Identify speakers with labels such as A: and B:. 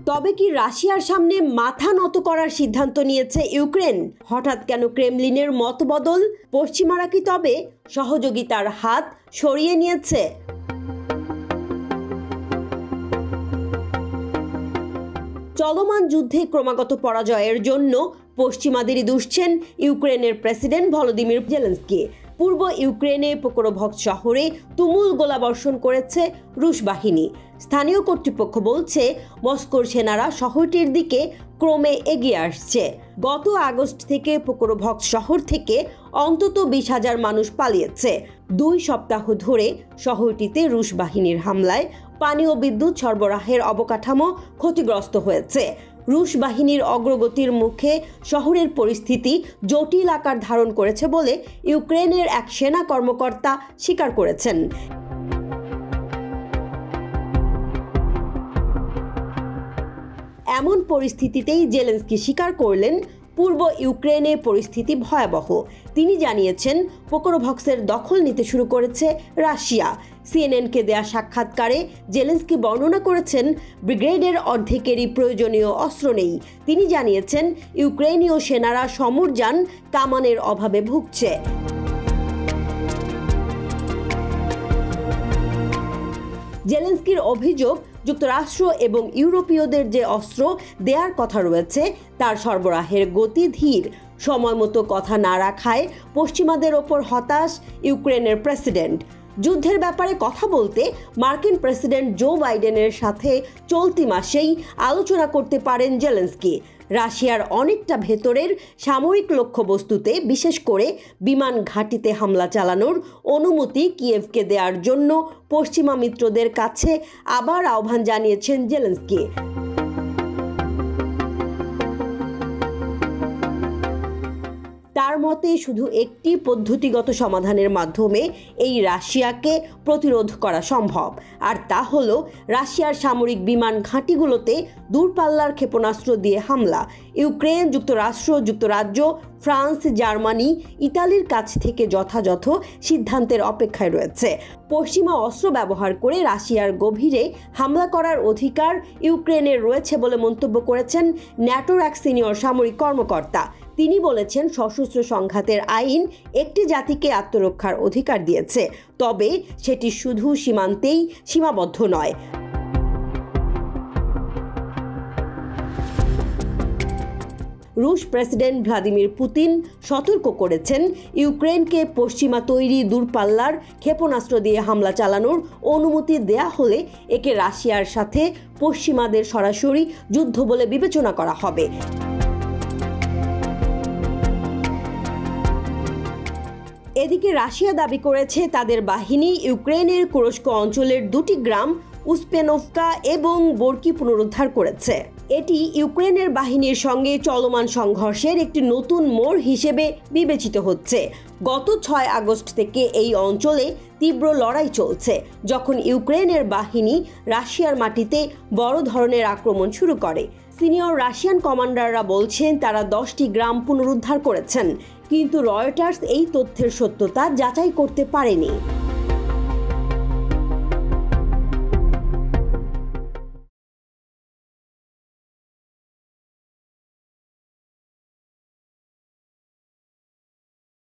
A: তবে কি রাশিয়ার সামনে মাথা নত করার সিদ্ধান্ত নিয়েছে ইউক্রেন? হঠাৎ কেন ক্রেমলিনের মতবদল? পশ্চিমারা কি তবে সহযোগিতার হাত সরিয়ে নিয়েছে? চলমান যুদ্ধে ক্রমাগত পরাজয়ের জন্য পশ্চিমাদেরই দুষছেন ইউক্রেনের প্রেসিডেন্ট ভলোদিমির জেলেনস্কি। পূর্ব ইউক্রেনে পোকরোভস্ক শহরে তুমুল গোলাবর্ষণ করেছে রুশ বাহিনী। স্থানীয় কর্তৃপক্ষ বলছে মস্কোর সেনারা শহরটির দিকে ক্রমে এগিয়ে আসছে। গত আগস্ট থেকে পোকরোভস্ক শহর থেকে অন্তত 20,000 মানুষ পালিয়েছে। 2 সপ্তাহ ধরে শহরটিতে রুশ বাহিনীর হামলায় পানি ও বিদ্যুৎ সরবরাহের অবকাঠামো ক্ষতিগ্রস্ত হয়েছে। রুশ বাহিনীর অগ্রগতির মুখে শহরের পরিস্থিতি জটিল আকার ধারণ করেছে বলে ইউক্রেনের এক সেনা কর্মকর্তা স্বীকার করেছেন। এমন পরিস্থিতিতেই জেলেনস্কি স্বীকার করলেন পূর্ব ইউক্রেনে পরিস্থিতি ভয়াবহ। তিনি জানিয়েছেন পোকরোভস্কের দখল নিতে শুরু করেছে রাশিয়া। সিএনএনকে দেয়া সাক্ষাৎকারে জেলেনস্কি বর্ণনা করেছেন ব্রিগেডের অর্ধেকেরই প্রয়োজনীয় অস্ত্র নেই। তিনি জানিয়েছেন ইউক্রেনীয় সেনারা সমরযান কামানের অভাবে ভুগছে। জেলেনস্কির অভিযোগ, যুক্তরাষ্ট্র এবং ইউরোপীয়দের যে অস্ত্র দেওয়ার কথা রয়েছে তার সরবরাহের গতি ধীর। সময় মতো কথা না রাখায় পশ্চিমাদের ওপর হতাশ ইউক্রেনের প্রেসিডেন্ট। যুদ্ধের ব্যাপারে কথা বলতে মার্কিন প্রেসিডেন্ট জো বাইডেনের সাথে চলতি মাসেই আলোচনা করতে পারেন জেলেনস্কি। রাশিয়ার অনেকটা ভেতরের সামরিক লক্ষ্যবস্তুতে, বিশেষ করে বিমান ঘাঁটিতে হামলা চালানোর অনুমতি কিয়েভকে দেওয়ার জন্য পশ্চিমা মিত্রদের কাছে আবার আহ্বান জানিয়েছেন জেলেনস্কি। তার মতে শুধু একটি পদ্ধতিগত সমাধানের মাধ্যমে এই রাশিয়াকে প্রতিরোধ করা সম্ভব, আর তা হলো রাশিয়ার সামরিক বিমান ঘাঁটিগুলোতে দূরপাল্লার ক্ষেপণাস্ত্র দিয়ে হামলা। ইউক্রেন, যুক্তরাষ্ট্র, যুক্তরাজ্য, ফ্রান্স, জার্মানি, ইতালির কাছ থেকে যথাযথ সিদ্ধান্তের অপেক্ষায় রয়েছে। পশ্চিমা অস্ত্র ব্যবহার করে রাশিয়ার গভীরে হামলা করার অধিকার ইউক্রেনের রয়েছে বলে মন্তব্য করেছেন ন্যাটোর এক সিনিয়র সামরিক কর্মকর্তা। তিনি বলেছেন সশস্ত্র সংঘাতের আইন একটি জাতিকে আত্মরক্ষার অধিকার দিয়েছে, তবে সেটি শুধু সীমান্তেই সীমাবদ্ধ নয়। রুশ প্রেসিডেন্ট ভ্লাদিমির পুতিন সতর্ক করেছেন ইউক্রেনকে পশ্চিমা তৈরি দূরপাল্লার ক্ষেপণাস্ত্র দিয়ে হামলা চালানোর অনুমতি দেয়া হলে একে রাশিয়ার সাথে পশ্চিমাদের সরাসরি যুদ্ধ বলে বিবেচনা করা হবে। এদিকে রাশিয়া দাবি করেছে তাদের বাহিনী ইউক্রেনের কুরস্ক অঞ্চলের 2টি গ্রাম উসপেনোভকা এবং বোরকি পুনরুদ্ধার করেছে। এটি ইউক্রেনের বাহিনীর সঙ্গে চলমান সংঘর্ষের একটি নতুন মোড় হিসেবে বিবেচিত হচ্ছে। গত 6 আগস্ট থেকে এই অঞ্চলে তীব্র লড়াই চলছে, যখন ইউক্রেনের বাহিনী রাশিয়ার মাটিতে বড় ধরনের আক্রমণ শুরু করে। সিনিয়র রাশিয়ান কমান্ডাররা বলছেন তারা 10টি গ্রাম পুনরুদ্ধার করেছেন, কিন্তু রয়টার্স এই তথ্যের সত্যতা যাচাই করতে পারেনি।